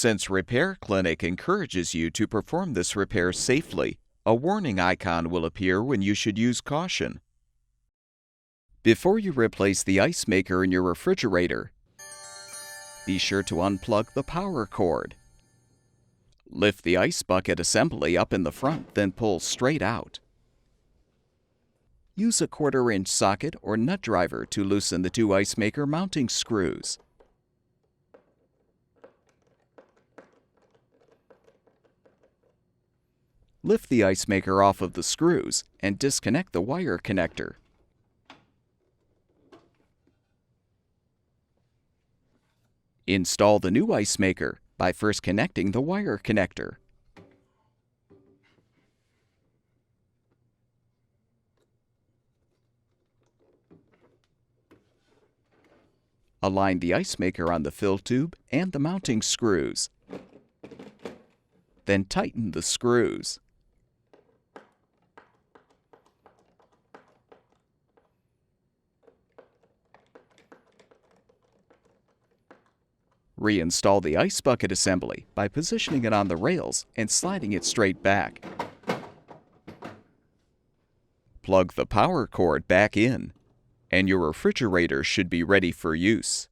Since Repair Clinic encourages you to perform this repair safely, a warning icon will appear when you should use caution. Before you replace the ice maker in your refrigerator, be sure to unplug the power cord. Lift the ice bucket assembly up in the front, then pull straight out. Use a 1/4-inch socket or nut driver to loosen the 2 ice maker mounting screws. Lift the ice maker off of the screws and disconnect the wire connector. Install the new ice maker by first connecting the wire connector. Align the ice maker on the fill tube and the mounting screws. Then tighten the screws. Reinstall the ice bucket assembly by positioning it on the rails and sliding it straight back. Plug the power cord back in, and your refrigerator should be ready for use.